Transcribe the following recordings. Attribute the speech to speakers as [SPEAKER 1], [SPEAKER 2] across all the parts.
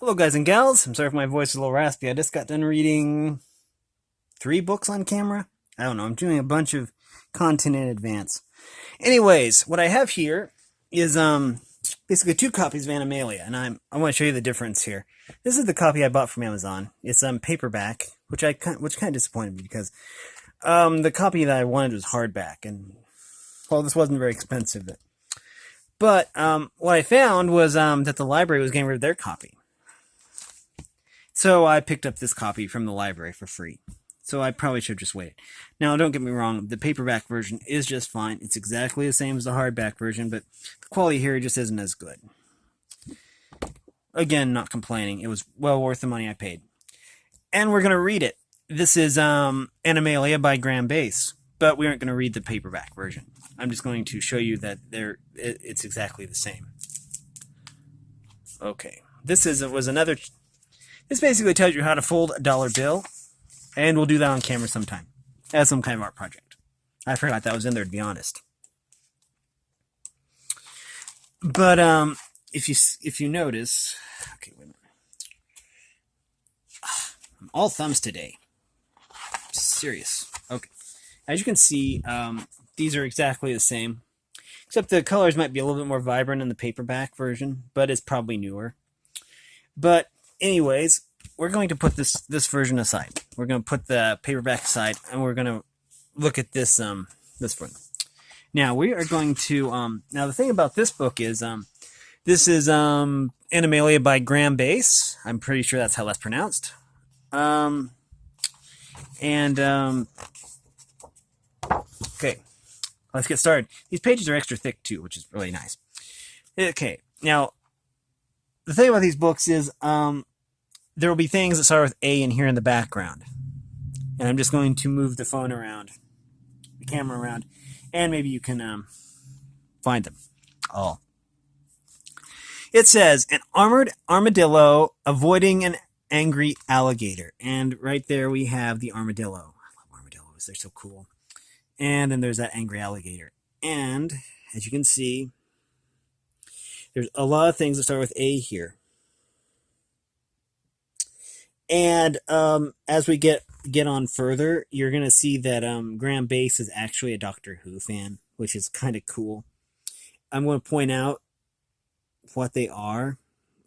[SPEAKER 1] Hello, guys and gals. I'm sorry if my voice is a little raspy. I just got done reading 3 books on camera. I don't know. I'm doing a bunch of content in advance. Anyways, what I have here is basically 2 copies of Animalia, and I want to show you the difference here. This is the copy I bought from Amazon. It's paperback, which kind of disappointed me because the copy that I wanted was hardback, and well, this wasn't very expensive. But what I found was that the library was getting rid of their copy. So I picked up this copy from the library for free. So I probably should have just waited. Now, don't get me wrong, the paperback version is just fine. It's exactly the same as the hardback version, but the quality here just isn't as good. Again, not complaining. It was well worth the money I paid. And we're going to read it. This is Animalia by Graeme Base, but we aren't going to read the paperback version. I'm just going to show you that it's exactly the same. Okay. This basically tells you how to fold a dollar bill, and we'll do that on camera sometime as some kind of art project. I forgot that was in there, to be honest. But if you notice, okay, wait a minute. I'm all thumbs today. Serious. Okay. As you can see, these are exactly the same, except the colors might be a little bit more vibrant in the paperback version, but it's probably newer. But anyways, we're going to put this version aside. We're going to put the paperback aside, and we're going to look at this one. Now we are going to now the thing about this book is this is Animalia by Graeme Base. I'm pretty sure that's how that's pronounced. Okay, let's get started. These pages are extra thick too, which is really nice. Okay, now the thing about these books is there will be things that start with A in here in the background. And I'm just going to move the phone around, the camera around, and maybe you can find them all. It says, an armored armadillo avoiding an angry alligator. And right there we have the armadillo. I love armadillos. They're so cool. And then there's that angry alligator. And as you can see, there's a lot of things that start with A here. And as we get on further, you're going to see that Graeme Base is actually a Doctor Who fan, which is kind of cool. I'm going to point out what they are.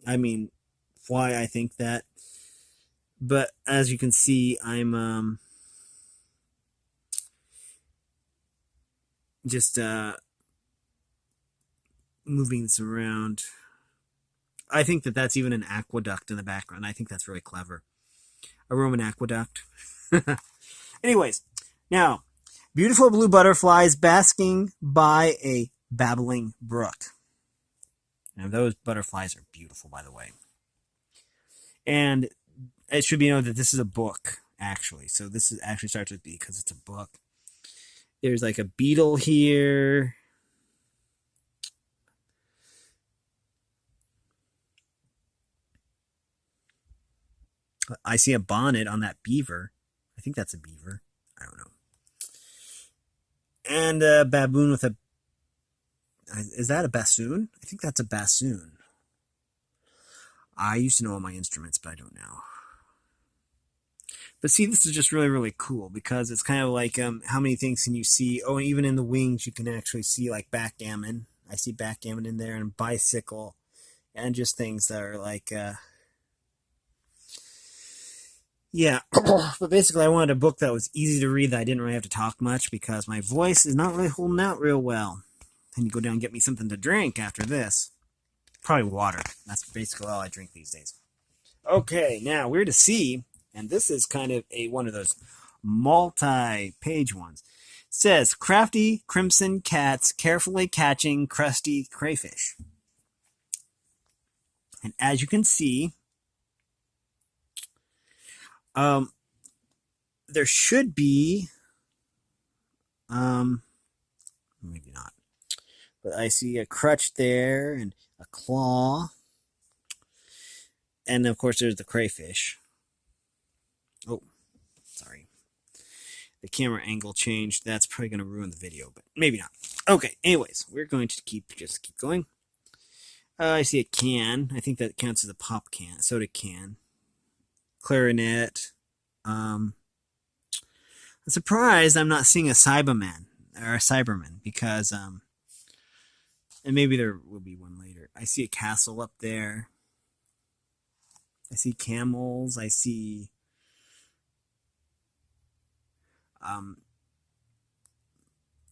[SPEAKER 1] I mean, why I think that. But as you can see, I'm just moving this around. I think that that's even an aqueduct in the background. I think that's really clever. A Roman aqueduct. Anyways, now, beautiful blue butterflies basking by a babbling brook. Now, those butterflies are beautiful, by the way. And it should be noted that this is a book, actually. So this actually starts with B because it's a book. There's like a beetle here. I see a bonnet on that beaver. I think that's a beaver. I don't know. And a baboon with a... Is that a bassoon? I think that's a bassoon. I used to know all my instruments, but I don't now. But see, this is just really, really cool because it's kind of like how many things can you see? Oh, and even in the wings, you can actually see like backgammon. I see backgammon in there and bicycle and just things that are like... Yeah, but basically I wanted a book that was easy to read, that I didn't really have to talk much because my voice is not really holding out real well. I need to go down and get me something to drink after this. Probably water. That's basically all I drink these days. Okay, now we're to C, and this is kind of one of those multi-page ones. It says, crafty crimson cats carefully catching crusty crayfish. And as you can see, there should be, maybe not, but I see a crutch there and a claw, and of course there's the crayfish. Oh, sorry. The camera angle changed. That's probably going to ruin the video, but maybe not. Okay, anyways, we're going to just keep going. I see a can. I think that counts as a pop can, soda can. Clarinet. I'm surprised I'm not seeing a Cyberman or a Cyberman because and maybe there will be one later. I see a castle up there. I see camels. I see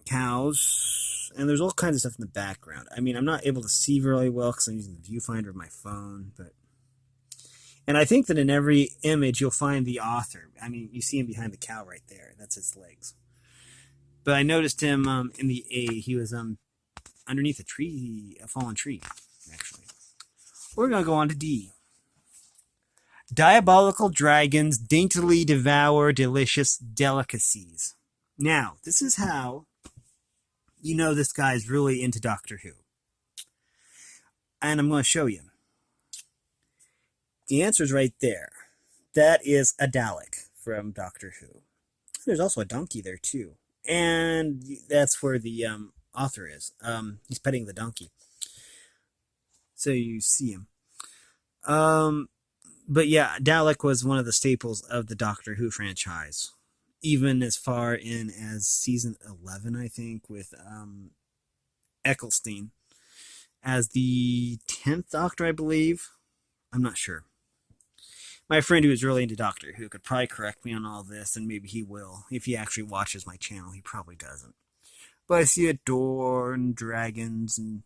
[SPEAKER 1] cows, and there's all kinds of stuff in the background. I mean, I'm not able to see really well because I'm using the viewfinder of my phone, and I think that in every image you'll find the author. I mean, you see him behind the cow right there. That's his legs. But I noticed him in the A. He was underneath a tree, a fallen tree, actually. We're gonna go on to D. Diabolical dragons daintily devour delicious delicacies. Now, this is how you know this guy's really into Doctor Who. And I'm going to show you. The answer is right there. That is a Dalek from Doctor Who. There's also a donkey there, too. And that's where the author is. He's petting the donkey. So you see him. But yeah, Dalek was one of the staples of the Doctor Who franchise. Even as far in as season 11, I think, with Eccleston as the 10th Doctor, I believe. I'm not sure. My friend who is really into Doctor Who could probably correct me on all this, and maybe he will. If he actually watches my channel, he probably doesn't. But I see a door and dragons and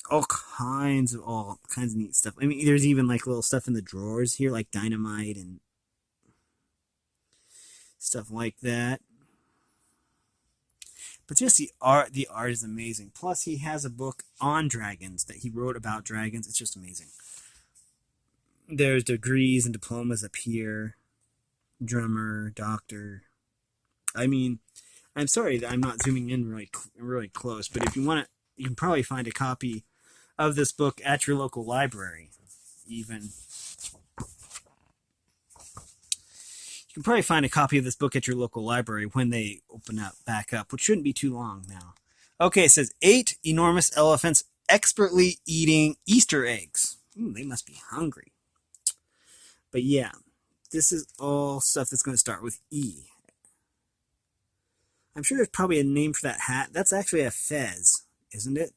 [SPEAKER 1] all kinds of neat stuff. I mean, there's even like little stuff in the drawers here, like dynamite and stuff like that. But just the art is amazing. Plus, he has a book on dragons that he wrote about dragons. It's just amazing. There's degrees and diplomas up here. Drummer, doctor. I mean, I'm sorry that I'm not zooming in really close, but if you want to, you can probably find a copy of this book at your local library. Even you can probably find a copy of this book at your local library when they open up back up, which shouldn't be too long now. Okay, it says 8 enormous elephants expertly eating Easter eggs. They must be hungry. But yeah, this is all stuff that's going to start with E. I'm sure there's probably a name for that hat. That's actually a fez, isn't it?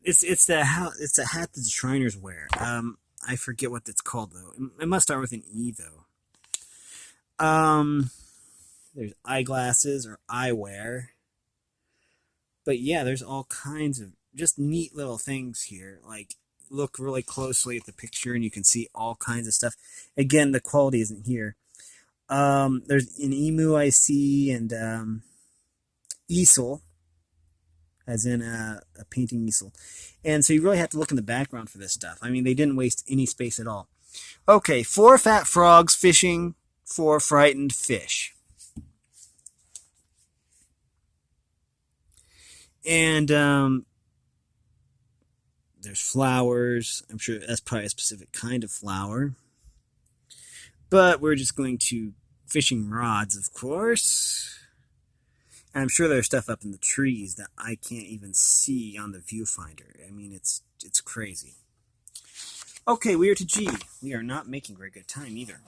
[SPEAKER 1] It's a hat that the Shriners wear. I forget what it's called though. It must start with an E though. There's eyeglasses or eyewear. But yeah, there's all kinds of just neat little things here. Like, look really closely at the picture and you can see all kinds of stuff. Again, the quality isn't here. There's an emu I see, and easel, as in a painting easel. And so you really have to look in the background for this stuff. I mean, they didn't waste any space at all. Okay, 4 fat frogs fishing for frightened fish. And there's flowers. I'm sure that's probably a specific kind of flower. But we're just going to fishing rods, of course. And I'm sure there's stuff up in the trees that I can't even see on the viewfinder. I mean, it's crazy. Okay, we are to G. We are not making very good time either.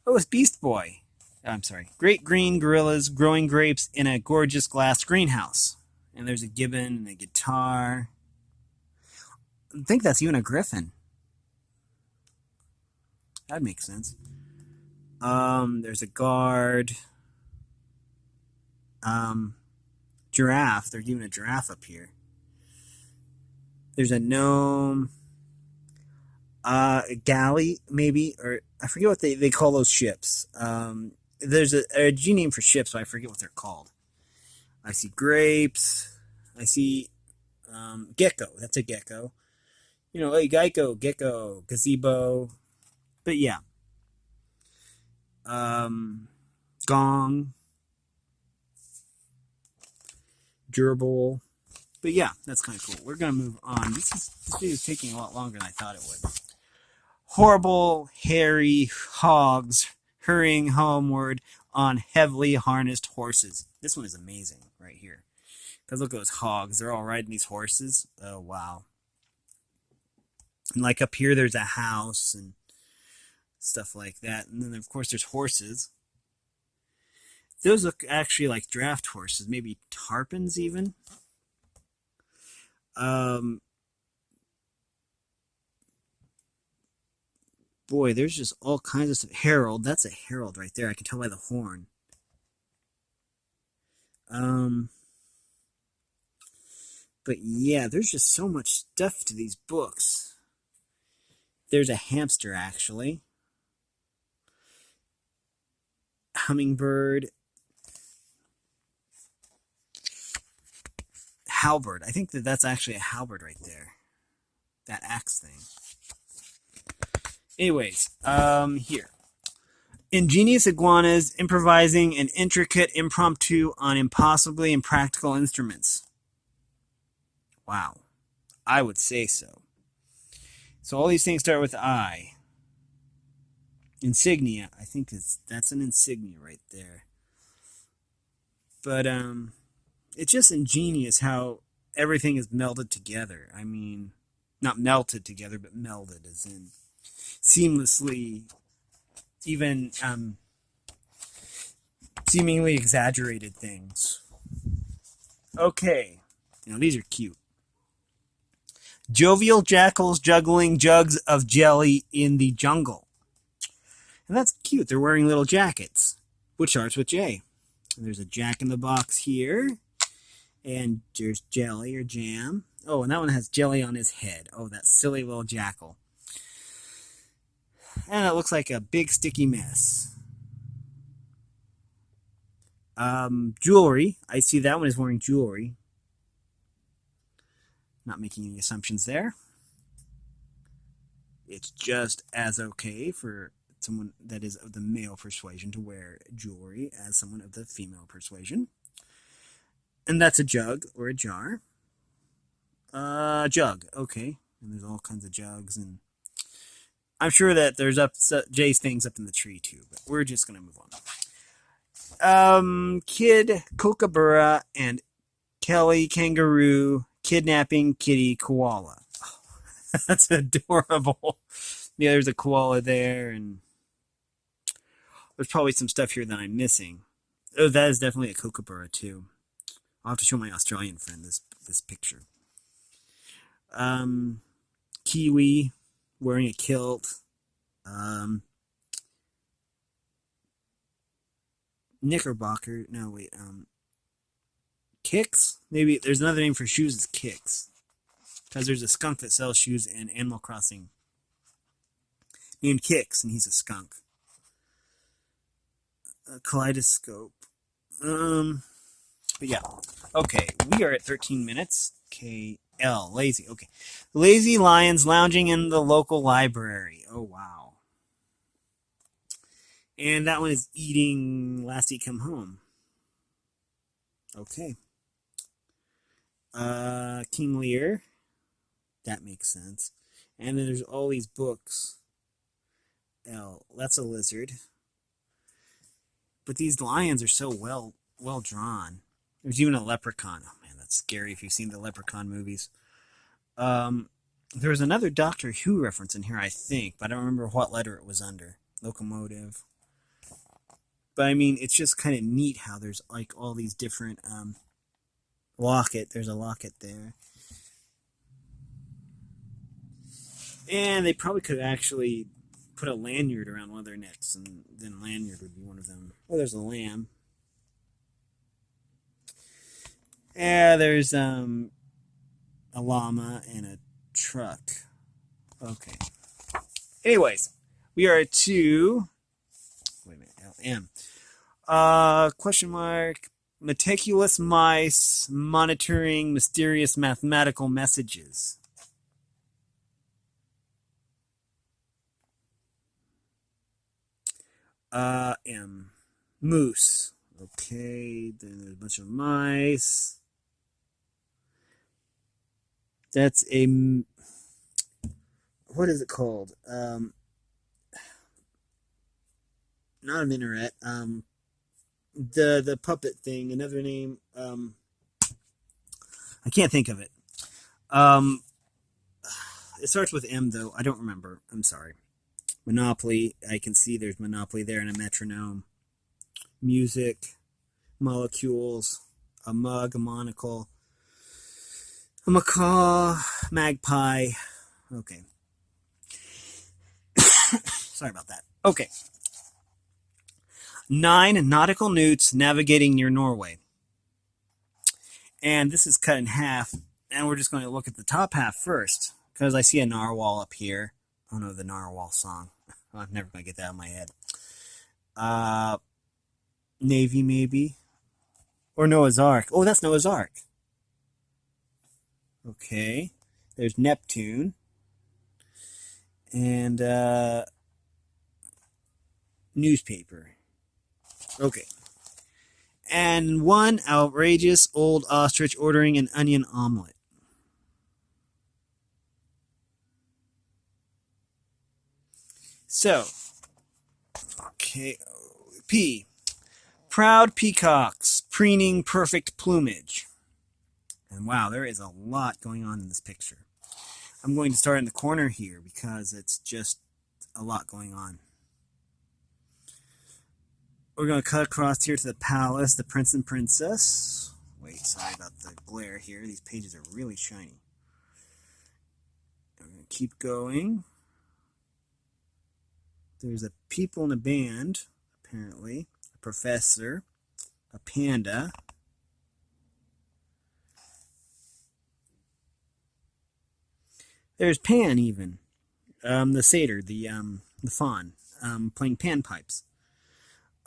[SPEAKER 1] Oh, it's Beast Boy. I'm sorry. Great green gorillas growing grapes in a gorgeous glass greenhouse. And there's a gibbon and a guitar. I think that's even a griffin. That makes sense. There's a guard. Giraffe. They're giving a giraffe up here. There's a gnome. A galley, maybe, or I forget what they call those ships. There's a G name for ships, but I forget what they're called. I see grapes. I see gecko. That's a gecko. You know, hey, gecko, gazebo. But yeah. Gong. Gerbil. But yeah, that's kind of cool. We're going to move on. This video is taking a lot longer than I thought it would. Horrible, hairy hogs hurrying homeward on heavily harnessed horses. This one is amazing right here. Because look at those hogs. They're all riding these horses. Oh, wow. And like up here, there's a house and stuff like that. And then, of course, there's horses. Those look actually like draft horses. Maybe tarpons even. Boy, there's just all kinds of stuff. Herald. That's a herald right there. I can tell by the horn. But yeah, there's just so much stuff to these books. There's a hamster, actually. Hummingbird. Halberd. I think that's actually a halberd right there. That axe thing. Anyways, here. Ingenious iguanas improvising an intricate impromptu on impossibly impractical instruments. Wow. I would say so. So all these things start with I. Insignia. I think that's an insignia right there. But it's just ingenious how everything is melded together. I mean, not melted together, but melded as in seamlessly, even seemingly exaggerated things. Okay. Now these are cute. Jovial jackals juggling jugs of jelly in the jungle. And that's cute. They're wearing little jackets, which starts with J. And there's a Jack in the Box here. And there's jelly or jam. Oh, and that one has jelly on his head. Oh, that silly little jackal. And it looks like a big sticky mess. Jewelry. I see that one is wearing jewelry. Not making any assumptions there. It's just as okay for someone that is of the male persuasion to wear jewelry as someone of the female persuasion. And that's a jug or a jar. Jug. Okay. And there's all kinds of jugs. And I'm sure that there's Jay's things up in the tree too. But we're just going to move on. Kid, Kookaburra, and Kelly Kangaroo kidnapping kitty koala. Oh, that's adorable. Yeah, there's a koala there, and there's probably some stuff here that I'm missing. Oh, that is definitely a kookaburra too. I'll have to show my Australian friend this picture. Kiwi wearing a kilt. Knickerbocker. No, wait. Kicks? Maybe there's another name for shoes is Kicks. Because there's a skunk that sells shoes in Animal Crossing named Kicks, and he's a skunk. A kaleidoscope. But yeah. Okay, we are at 13 minutes. KL, lazy. Okay. Lazy lions lounging in the local library. Oh, wow. And that one is eating Lassie Come Home. Okay. King Lear. That makes sense. And then there's all these books. L. That's a lizard. But these lions are so well drawn. There's even a leprechaun. Oh man, that's scary if you've seen the Leprechaun movies. There was another Doctor Who reference in here, I think, but I don't remember what letter it was under. Locomotive. But I mean, it's just kind of neat how there's like all these different locket. There's a locket there. And they probably could actually put a lanyard around one of their necks, and then lanyard would be one of them. Oh, there's a lamb. Yeah, there's a llama and a truck. Okay. Anyways, we are to wait a minute, LM. Question mark. Meticulous mice monitoring mysterious mathematical messages. M. Moose. Okay, then there's a bunch of mice. That's a... What is it called? Not a minaret. the puppet thing. Another name. I can't think of it. It starts with M though. I don't remember. I'm sorry. Monopoly. I can see there's Monopoly there and a metronome. Music, molecules, a mug, a monocle, a macaw, magpie. Okay. Sorry about that. Okay. 9 nautical newts navigating near Norway. And this is cut in half, and we're just going to look at the top half first, because I see a narwhal up here. Oh no, the narwhal song. I'm never going to get that out of my head. Navy, maybe. Or Noah's Ark. Oh, that's Noah's Ark. Okay. There's Neptune. And newspaper. Okay. And 1 outrageous old ostrich ordering an onion omelet. So, okay. P. Proud peacocks, preening perfect plumage. And wow, there is a lot going on in this picture. I'm going to start in the corner here because it's just a lot going on. We're going to cut across here to the palace, the prince and princess. Wait, sorry about the glare here. These pages are really shiny. We're going to keep going. There's a people in a band, apparently. A professor. A panda. There's Pan, even. The satyr, the fawn, playing panpipes.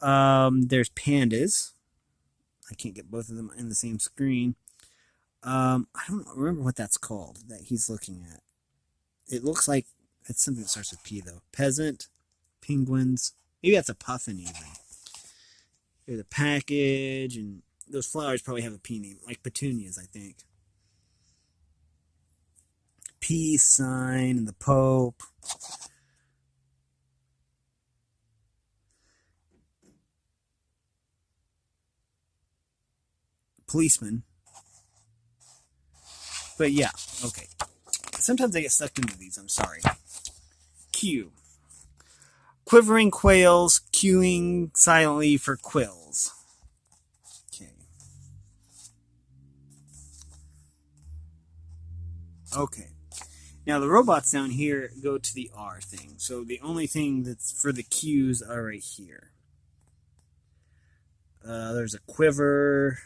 [SPEAKER 1] There's pandas. I can't get both of them in the same screen. I don't remember what that's called that he's looking at. It looks like it's something that starts with P, though. Peasant, penguins. Maybe that's a puffin, even. There's a package, and those flowers probably have a P name, like petunias, I think. Peace sign and the Pope. Policeman. But yeah, okay. Sometimes I get sucked into these, I'm sorry. Q. Quivering quails queuing silently for quills. Okay. Okay. Now the robots down here go to the R thing. So the only thing that's for the Q's are right here. There's a quiver.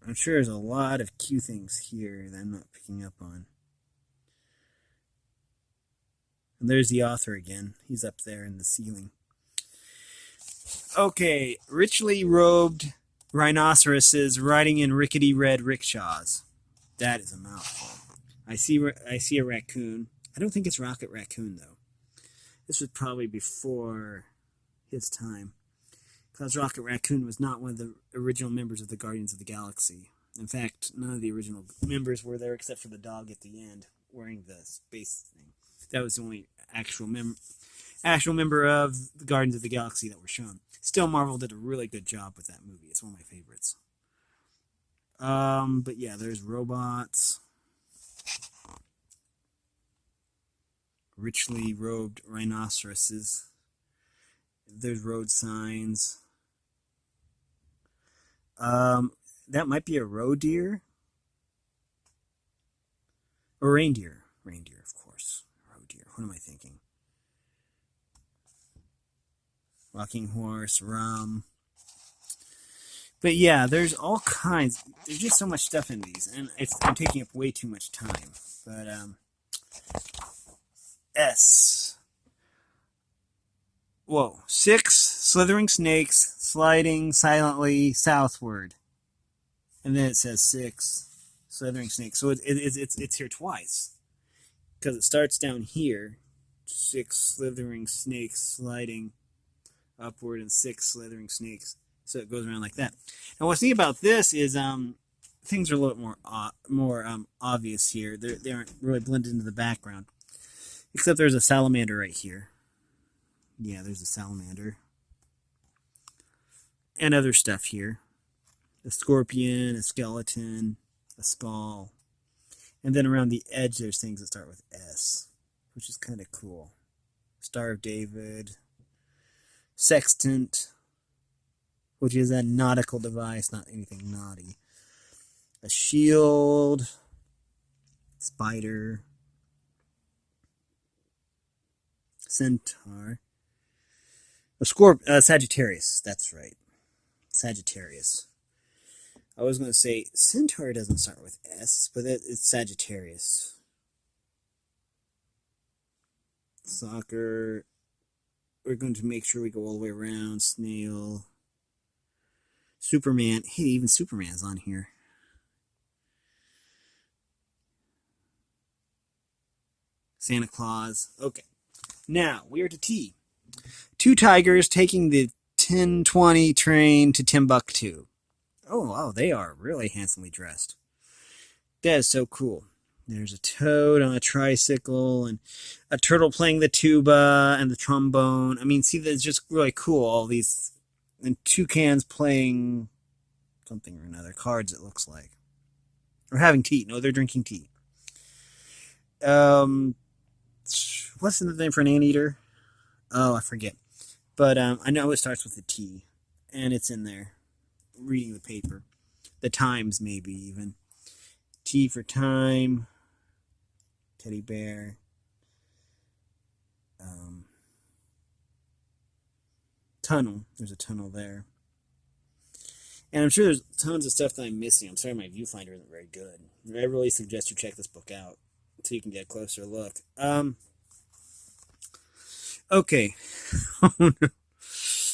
[SPEAKER 1] I'm sure there's a lot of Q things here that I'm not picking up on. And there's the author again. He's up there in the ceiling. Okay, richly robed rhinoceroses riding in rickety red rickshaws. That is a mouthful. I see a raccoon. I don't think it's Rocket Raccoon, though. This was probably before his time. Because Rocket Raccoon was not one of the original members of the Guardians of the Galaxy. In fact, none of the original members were there except for the dog at the end wearing the space thing. That was the only actual member of the Guardians of the Galaxy that were shown. Still, Marvel did a really good job with that movie. It's one of my favorites. But yeah, there's robots. Richly robed rhinoceroses. There's road signs. That might be a roe deer. Or reindeer. Reindeer, of course. Roe deer. What am I thinking? Rocking horse, rum. But yeah, there's all kinds. There's just so much stuff in these, and I'm taking up way too much time. But S. Whoa. 6 slithering snakes sliding silently southward. And then it says 6 slithering snakes. So it's here twice. Because it starts down here. 6 slithering snakes sliding upward and 6 slithering snakes. So it goes around like that. Now what's neat about this is things are a little bit more obvious here. They aren't really blended into the background, except there's a salamander right here. Yeah, there's a salamander and other stuff here. A scorpion, a skeleton, a skull, and then around the edge there's things that start with S, which is kind of cool. Star of David, sextant, which is a nautical device, not anything naughty. A shield, spider, centaur, a Sagittarius. That's right, Sagittarius. I was going to say centaur doesn't start with S, but it's Sagittarius. Soccer. We're going to make sure we go all the way around. Snail. Superman. Hey, even Superman's on here. Santa Claus. Okay. Now, we are to T. 2 tigers taking the 10:20 train to Timbuktu. Oh, wow, they are really handsomely dressed. That is so cool. There's a toad on a tricycle and a turtle playing the tuba and the trombone. I mean, see, that's just really cool. All these, and toucans playing something or another. Cards, it looks like. Or having tea. No, they're drinking tea. What's the name for an anteater? Oh, I forget. But I know it starts with a T, and it's in there. Reading the paper. The Times, maybe, even. T for time. Teddy bear. Tunnel. There's a tunnel there. And I'm sure there's tons of stuff that I'm missing. I'm sorry my viewfinder isn't very good. I really suggest you check this book out so you can get a closer look. Okay.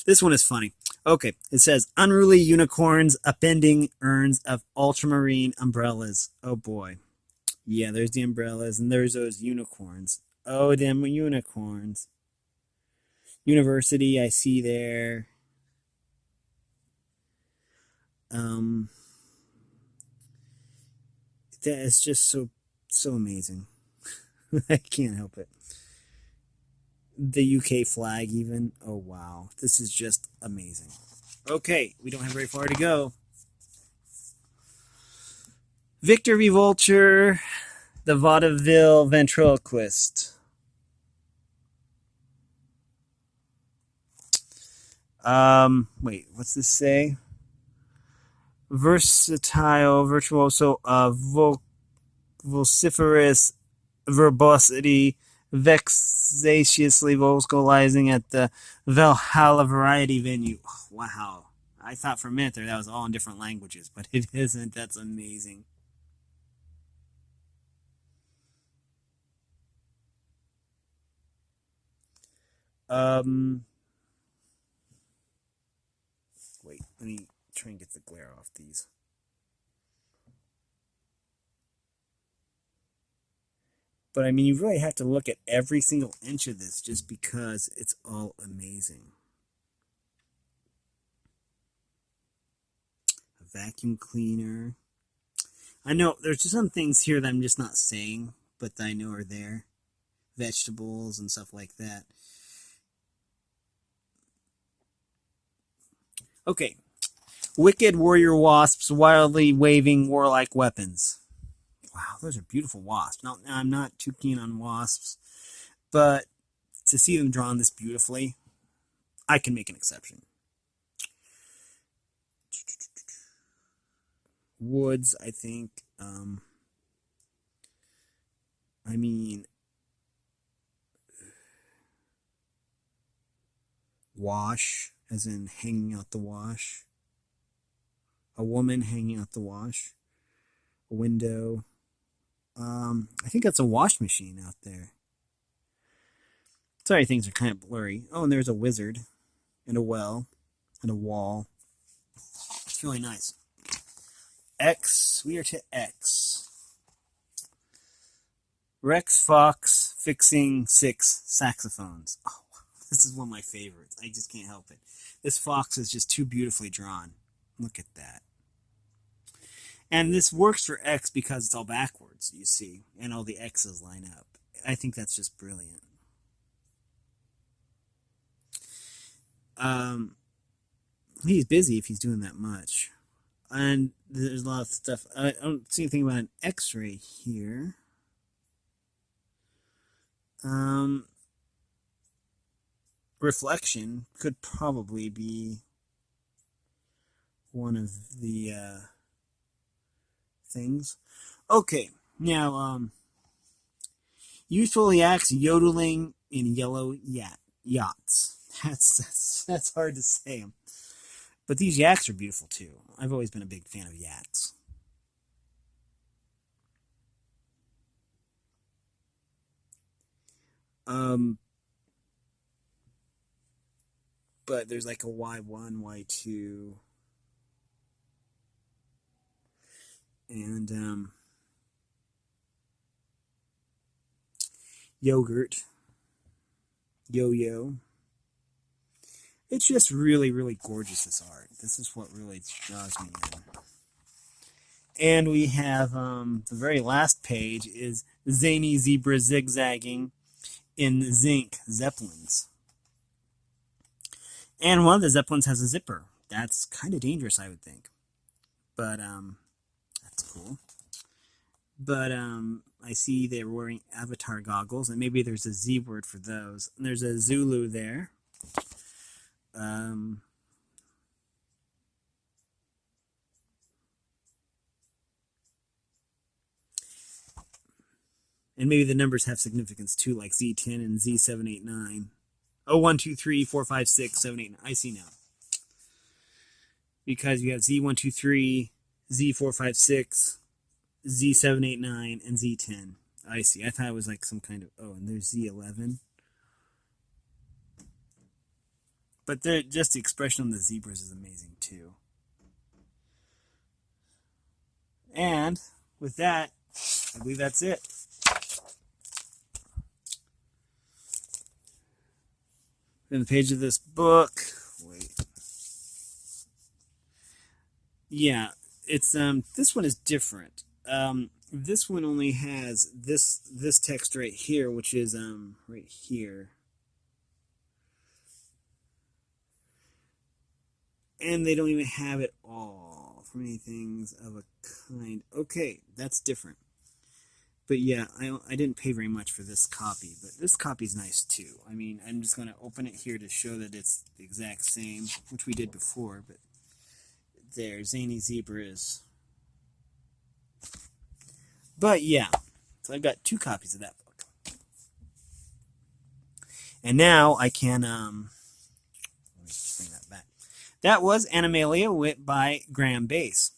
[SPEAKER 1] This one is funny. Okay, it says, unruly unicorns upending urns of ultramarine umbrellas. Oh boy. Yeah, there's the umbrellas, and there's those unicorns. Oh, them unicorns. University, I see there. That is just so amazing. I can't help it. The UK flag, even. Oh, wow. This is just amazing. Okay, we don't have very far to go. Victor V. Vulture, the vaudeville ventriloquist. Wait, what's this say? Versatile, virtuoso, vociferous verbosity, vexatiously vocalizing at the Valhalla Variety venue. Oh, wow. I thought for a minute there that was all in different languages, but it isn't. That's amazing. Wait, let me try and get the glare off these. But I mean, you really have to look at every single inch of this just because it's all amazing. A vacuum cleaner. I know there's just some things here that I'm just not saying, but that I know are there. Vegetables and stuff like that. Okay. Wicked warrior wasps wildly waving warlike weapons. Wow, those are beautiful wasps. Now, I'm not too keen on wasps, but to see them drawn this beautifully, I can make an exception. Woods, I think. I mean, wash, as in hanging out the wash. A woman hanging out the wash. A window. I think that's a wash machine out there. Sorry, things are kind of blurry. Oh, and there's a wizard. And a well. And a wall. It's really nice. X. We are to X. Rex Fox fixing 6 saxophones. Oh, this is one of my favorites. I just can't help it. This fox is just too beautifully drawn. Look at that. And this works for X because it's all backwards, you see, and all the X's line up. I think that's just brilliant. He's busy if he's doing that much. And there's a lot of stuff. I don't see anything about an Xray here. Reflection could probably be one of the things. Okay, now youthful yaks yodeling in yellow yachts. That's hard to say. But these yaks are beautiful too. I've always been a big fan of yaks. But there's like a Y1, Y2, and yogurt, yo-yo. It's just really, really gorgeous, this art. This is what really draws me in. And we have the very last page is zany zebra zigzagging in zinc zeppelins. And one of the zeppelins has a zipper. That's kind of dangerous, I would think. But that's cool. But I see they're wearing avatar goggles, and maybe there's a Z word for those. And there's a Zulu there. And maybe the numbers have significance too, like Z10 and Z789. Oh, 1, 2, 3, 4, 5, 6, 7, 8, 9. I see now. Because you have Z123, Z456, Z789, and Z10. I see. I thought it was like some kind of... Oh, and there's Z11. But just the expression on the zebras is amazing too. And with that, I believe that's it. In the page of this book, wait. Yeah, it's this one is different. This one only has this text right here, which is right here. And they don't even have it all for many things of a kind. Okay, that's different. But yeah, I didn't pay very much for this copy, but this copy's nice too. I mean, I'm just going to open it here to show that it's the exact same, which we did before, but there, Zany Zebra is. But yeah, so I've got 2 copies of that book. And now I can, let me just bring that back. That was Animalia by Graeme Base.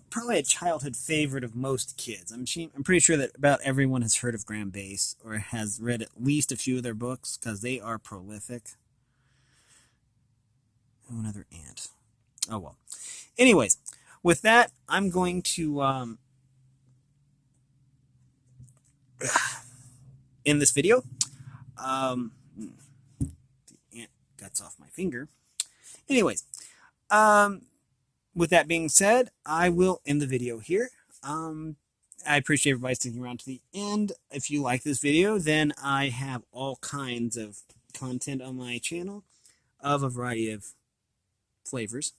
[SPEAKER 1] Probably a childhood favorite of most kids. I'm pretty sure that about everyone has heard of Graeme Base or has read at least a few of their books because they are prolific. Oh, another ant. Oh well. Anyways, with that, I'm going to end this video. The ant guts off my finger. Anyways, with that being said, I will end the video here. I appreciate everybody sticking around to the end. If you like this video, then I have all kinds of content on my channel of a variety of flavors.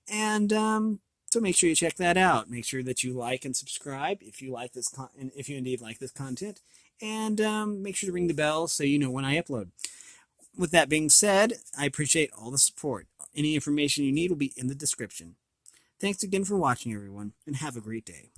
[SPEAKER 1] And so make sure you check that out. Make sure that you like and subscribe if you like this if you indeed like this content. And make sure to ring the bell so you know when I upload. With that being said, I appreciate all the support. Any information you need will be in the description. Thanks again for watching, everyone, and have a great day.